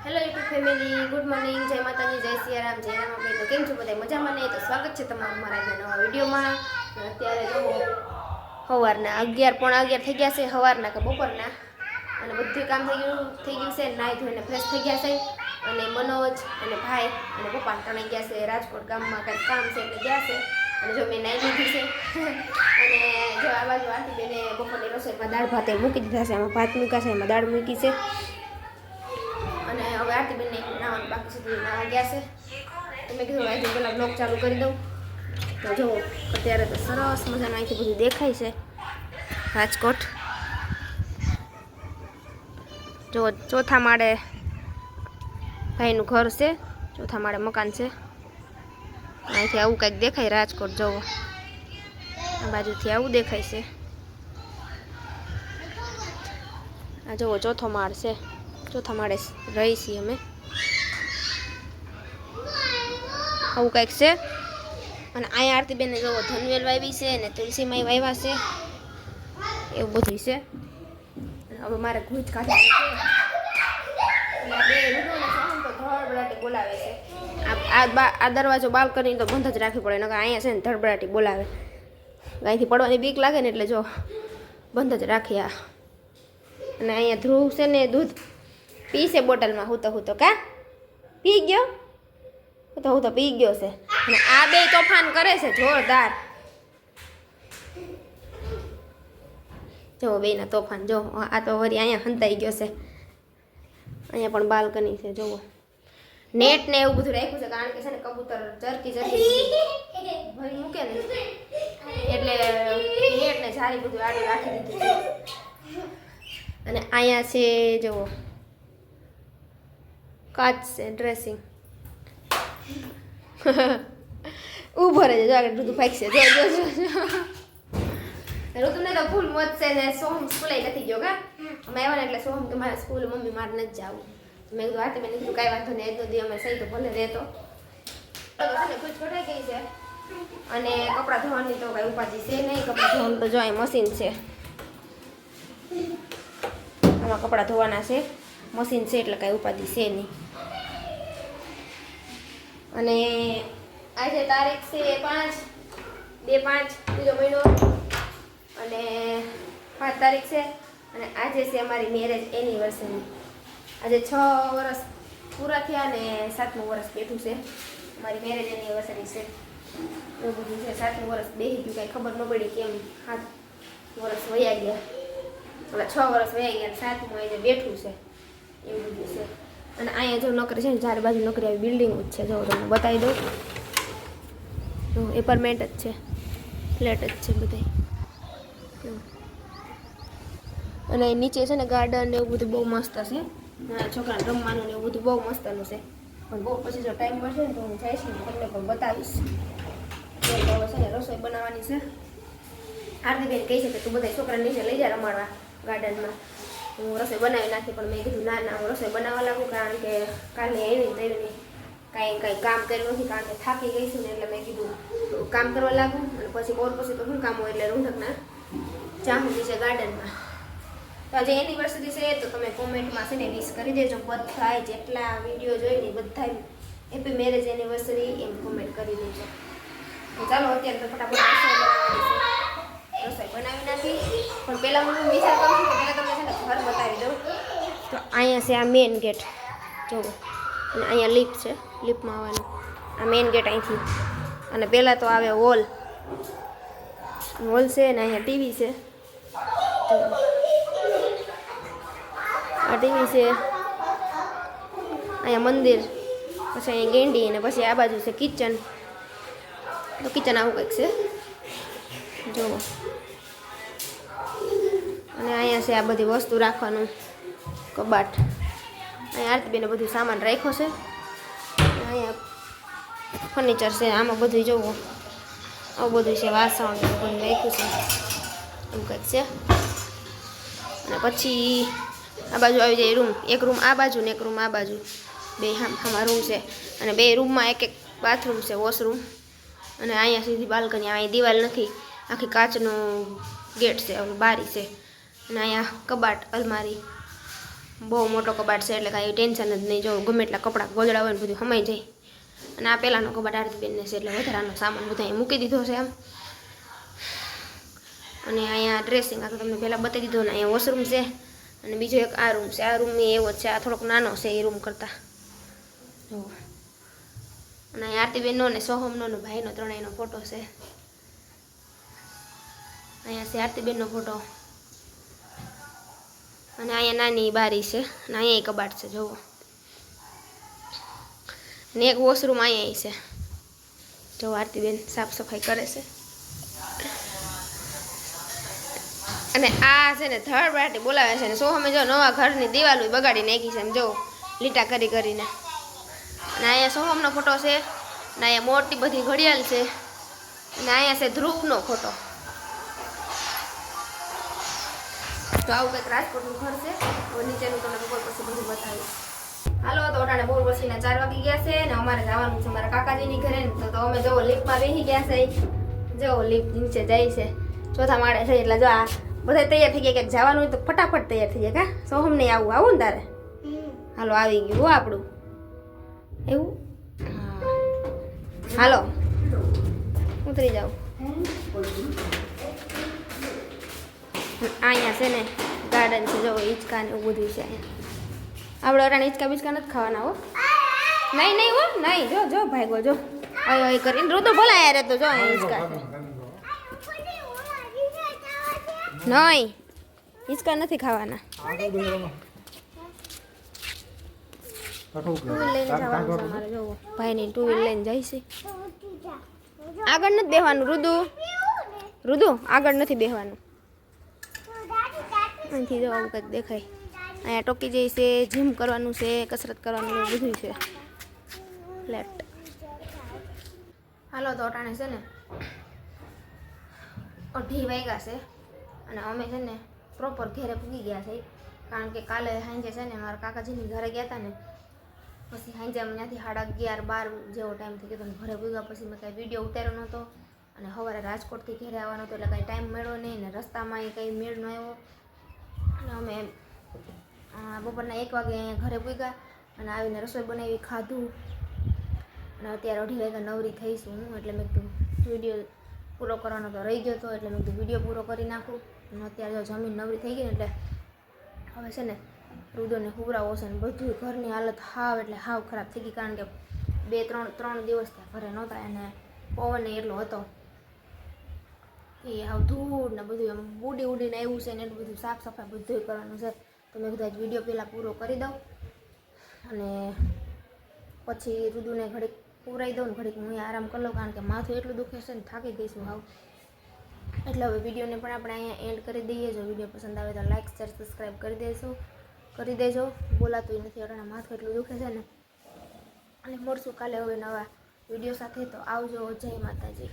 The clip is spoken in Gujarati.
Hello YouTube family, good morning, જય માતાજી, જય સિયારામ, જય રામ. આપણે તો કેમ છો બધા મજામાં? નહીં તો સ્વાગત છે તમારું મારા નવા વિડીયોમાં. અત્યારે જો સવારના 11 પોણા 11 થઈ ગયા છે, સવારના કે બપોરના, અને બધું કામ થઈ ગયું છે. નાહી ધોઈને ફ્રેશ થઈ ગયા છે, અને મનોજ અને ભાઈ અને પપ્પા ત્રણેય ગયા છે રાજકોટ ગામમાં, કંઈક કામ છે એટલે ગયા છે. અને જો મેં નાહી લીધી છે અને જો આ બાજુ આરતી બેને બપોરની રસોઈમાં દાળ ભાત મૂકી દીધા છે. આમાં ભાત મૂક્યા છે, એમાં દાળ મૂકી છે. અને હવે આરતી બેનને નાવાનું બાકી સુધી નાવા ગયા છે. તો મેં કીધું આજે પેલા બ્લોગ ચાલુ કરી દઉં. તો જો અત્યારે તો સરસ મજાનું અહીંથી બધું દેખાય છે રાજકોટ. જો ચોથા માળે ભાઈનું ઘર છે, ચોથા માળે મકાન છે. અહીંથી આવું કંઈક દેખાય રાજકોટ. જુઓ આ બાજુથી આવું દેખાય છે. આ જુઓ ચોથો માળ છે, ચોથા માળે રહી છીએ અમે. આવું કંઈક છે. અને અહીંયા આરતીબેનને જોવો ધનવેલ વાવી છે ને તુલસીમાં વાવ્યા છે, એવું બધું છે. હવે મારે ભૂજ કાઢી છે. ધડબડાટી બોલાવે છે. આ દરવાજો બાલ્કની તો બંધ જ રાખવી પડે, નકર અહીંયા છે ને ધડબડાટી બોલાવે. અહીંથી પડવાની બીક લાગે ને એટલે જો બંધ જ રાખી. આ અને અહીંયા ધ્રુવ છે ને દૂધ પીશે બોટલમાં. હું તો કા પી ગયો, હું તો પી ગયો છે. અને આ બે તોફાન કરે છે જોરદાર. જો બેના તોફાન જો. આ તો વળી અહીંયા હંતાઈ ગયો છે. અહીંયા પણ બાલ્કની છે. જુઓ નેટ ને એવું બધું રાખ્યું છે, કારણ કે છે ને કબૂતર ચરકી ભરી મૂકે ને એટલે નેટ ને જારી બધું આડું રાખી દીધું છે. અને અહીંયા છે જુઓ કાચ છે, ડ્રેસિંગ ઊભો રહેજો. જો આગળ ઋતુ ફાંકશે. જો ઋતુને તો ફૂલ મોજ છે ને. સોહમ સ્કૂલે નથી ગયો કા. અમે આવ્યા ને એટલે સોહમ કે મારા સ્કૂલ મમ્મી મારે નથી જવું. મેં કીધું આરતી બેન કીધું કાંઈ વાંધો નહીં, આજનો દી અમે સહી તો ભલે રહેતો. ખુશ કઢાઈ ગઈ છે. અને કપડાં ધોવાની તો કાંઈ ઉપાધિ છે નહીં. કપડાં ધોવાનું તો જો અહીં મશીન છે, આમાં કપડાં ધોવાના છે, મશીન છે એટલે કાંઈ ઉપાધિ છે નહીં. અને આજે તારીખ છે 5/2/5 બીજો મહિનો, અને 5 તારીખ છે. અને આજે છે અમારી મેરેજ એનિવર્સરી. આજે 6 વર્ષ પૂરા થયા અને 7મું વર્ષ બેઠું છે. અમારી મેરેજ એનિવર્સરી છે. એવું બધું છે. 7મું વર્ષ બેસી ગયું, કાંઈ ખબર ન પડી કેમ 7 વર્ષ વયા ગયા. એટલે 6 વર્ષ વયા ગયા, 7મું આજે બેઠું છે. એવું બધું છે. અને અહીંયા જો નોકરી છે ને, ચારે બાજુ નોકરી આવી બિલ્ડિંગ જ છે. જો તમને બતાવી દઉં. એપાર્ટમેન્ટ જ છે, ફ્લેટ જ છે બધા. અને નીચે છે ને ગાર્ડન ને એવું બધું બહુ મસ્ત છે. મારા છોકરાને રમવાનું ને એવું બધું બહુ મસ્તનું છે. પણ બહુ પછી જો ટાઈમ મળશે ને તો હું જઈશ ને તમને પણ બતાવીશ. તો હવે છે ને રસોઈ બનાવવાની છે. આરતી બેન કહે છે કે તું બધા છોકરાને નીચે લઈ જા રમાડવા ગાર્ડનમાં. હું રસોઈ બનાવી નાખી, પણ મેં કીધું ના હું રસોઈ બનાવવા લાગું, કારણ કે કાલે એવી કાંઈ કામ કર્યું નથી, કારણ કે થાકી ગઈ છું ને. એટલે મેં કીધું કામ કરવા લાગું. અને પછી બોર પછી તો શું કામ હોય, એટલે રૂંઢકના ચાહુંદી છે ગાર્ડનમાં. તો આજે એનિવર્સરી છે તો તમે કોમેન્ટમાં છે ને વિશ કરી દેજો. બધા જેટલા વિડીયો જોઈને બધા હેપી મેરેજ એનિવર્સરી એમ કોમેન્ટ કરી દેજો. તો ચાલો અત્યારે તો ફટાફટ રસોઈ બનાવી નાખી. પણ પહેલાં હું વિચાર કરું છું કે પહેલાં તમને છે ને ઘર બતાવી દઉં. તો અહીંયા છે આ મેઇન ગેટ જુઓ, અને અહીંયા લિફ્ટ છે, લિફ્ટમાં આવવાનું. આ મેઇન ગેટ અહીંથી. અને પહેલાં તો આવે હોલ છે, અને અહીંયા ટીવી છે. આ ટીવી છે, અહીંયા મંદિર, પછી અહીંયા ગેંડી, અને પછી આ બાજુ છે કિચન. તો કિચન આવું કંઈક છે જુઓ. અને અહીંયા છે આ બધી વસ્તુ રાખવાનું કબાટ. અહીંયા આરતીબેને બધું સામાન રાખ્યો છે. અહીંયા ફર્નિચર છે, આમાં બધું જુઓ આવું બધું છે, વાસણ બધું રાખ્યું છે, એવું કંઈક છે. અને પછી આ બાજુ આવી જાય રૂમ. એક રૂમ આ બાજુ ને એક રૂમ આ બાજુ, બે આમાં રૂમ છે. અને બે રૂમમાં એક બાથરૂમ છે, વોશરૂમ. અને અહીંયા સીધી બાલ્કની. અહીંયા દિવાલ નથી, આખી કાચનું ગેટ છે, બારી છે. અને અહીંયા કબાટ, અલમારી, બહુ મોટો કબાટ છે એટલે કાંઈ ટેન્શન જ નહીં. જો ગમે એટલા કપડાં ગોદડા હોય ને બધું સમાઈ જાય. અને આ પહેલાંનો કબાટ આરતીબેનને છે એટલે વધારાનો સામાન બધા અહીં મૂકી દીધો છે આમ. અને અહીંયા ડ્રેસિંગ આ તો તમને પહેલાં બતાવી દીધો ને અહીંયા વોશરૂમ છે. અને બીજો એક આ રૂમ છે. આ રૂમ એવો જ છે, આ થોડોક નાનો છે એ રૂમ કરતાં. જો અને અહીંયા આરતીબેનનો ને સોહમનો ને ભાઈનો ત્રણેયનો ફોટો છે. અહીંયા છે આરતીબેનનો ફોટો. અને અહીંયા નાની બારી છે અને અહીંયા કબાટ છે જુઓ. ને એક વોશરૂમ અહીંયા છે. જો આરતીબેન સાફ સફાઈ કરે છે. અને આ છે ને થર્ડ પાર્ટી બોલાવે છે ને સોહમે જો નવા ઘરની દિવાલો બગાડી નાખી છે એમ જો લીટા કરી કરીને. અને અહીંયા સોહમનો ફોટો છે ને અહીંયા મોટી બધી ઘડિયાળ છે. અને અહીંયા છે ધ્રુવનો ફોટો. તો આવું કંઈક રાજકોટનું ઘર છે. હવે નીચેનું તમને બપોર પછી બધું બતાવીશ. હાલો તો અટાણે બપોર પછીના 4 વાગી ગયા છે ને અમારે જવાનું છે મારા કાકાજીની ઘરે ને તો અમે જો લિફ્ટમાં બેસી ગયા છે. જો લિફ્ટ નીચે જાય છે 4થા માળે છે એટલે જો આ બધા તૈયાર થઈ ગયા. ક્યાંક જવાનું હોય તો ફટાફટ તૈયાર થઈ જાય. કા સોહમ નહીં આવું ને તારે? હાલો આવી ગયું હો આપણું એવું. હાલો ઉતરી જાઓ. અહીંયા છે ને ગાર્ડન છે જો હિંચકા ને એવું બધું છે અહીંયા. આપણે અટાણે હિંચકા બીચકા નથી ખાવાના હો. નહીં નહીં હો નહીં. જો જો ભાઈગો જો અહીં કરીને રુદુ ભલા યાર તો જો હિંચકા નહીં. હિંચકા નથી ખાવાના. ટુ વ્હીલ લઈને જવાનું છે અમારે જોવો. ભાઈની ટુ વ્હીલ લઈને જાય છે. આગળ નથી બેસવાનું રુદુ. રુદુ આગળ નથી બેસવાનું. અહીંથી જો આવું કંઈક દેખાય. અહીંયા ટોકી જાય છે, જીમ કરવાનું છે, કસરત કરવાનું બધું છે. ફ્લેટ. હાલો તો અટાણે છે ને 2:30 વાગ્યા છે અને અમે છે ને પ્રોપર ઘરે પૂગી ગયા છે. કારણ કે કાલે સાંજે છે ને મારા કાકાજીની ઘરે ગયા હતા ને પછી સાંજે અમે ત્યાંથી 11:30-12 જેવો ટાઈમ થઈ ગયો. ઘરે પૂગ્યા પછી મેં કાંઈ વિડીયો ઉતાર્યો નહોતો અને સવારે રાજકોટથી ઘરે આવવાનો હતો એટલે કાંઈ ટાઈમ મળ્યો નહીં ને રસ્તામાં એ કંઈ મેળ ન આવ્યો. અને અમે બપોરના 1 વાગે અહીંયા ઘરે પૂગ્યા અને આવીને રસોઈ બનાવી ખાધું અને અત્યારે 2:30 વાગ્યા નવરી થઈશું હું. એટલે મેં કીધું વિડીયો પૂરો કરવાનો તો રહી ગયો હતો એટલે મેં કીધું વિડીયો પૂરો કરી નાખું. અને અત્યારે જો જમીન નવરી થઈ ગઈ ને એટલે હવે છે ને રુદોને હુવરાવો છે ને બધું ઘરની હાલત હાવ એટલે હાવ ખરાબ થઈ ગઈ. કારણ કે 2-3 દિવસ ત્યાં ઘરે નહોતા અને પવન એટલો હતો એ હાવ ધૂળ ને બધું એમ ઉડીને આવ્યું છે ને એટલું બધું સાફ સફાઈ બધું કરવાનું છે. તો મેં કીધું વિડીયો પહેલાં પૂરો કરી દઉં અને પછી રુદુને ઘડીક પૂરાઈ દઉં ને ઘડીક હું આરામ કરી લઉં. કારણ કે માથું એટલું દુખે છે ને થાકી ગઈશું હાવ. એટલે હવે વિડીયોને પણ આપણે અહીંયા એન્ડ કરી દઈએ. જો વિડીયો પસંદ આવે તો લાઇક શેર સબસ્ક્રાઈબ કરી દેજો. બોલાતું નથી અટાણે માથું એટલું દુખે છે ને. અને મળશું કાલે હવે નવા વિડીયો સાથે. તો આવજો. જય માતાજી.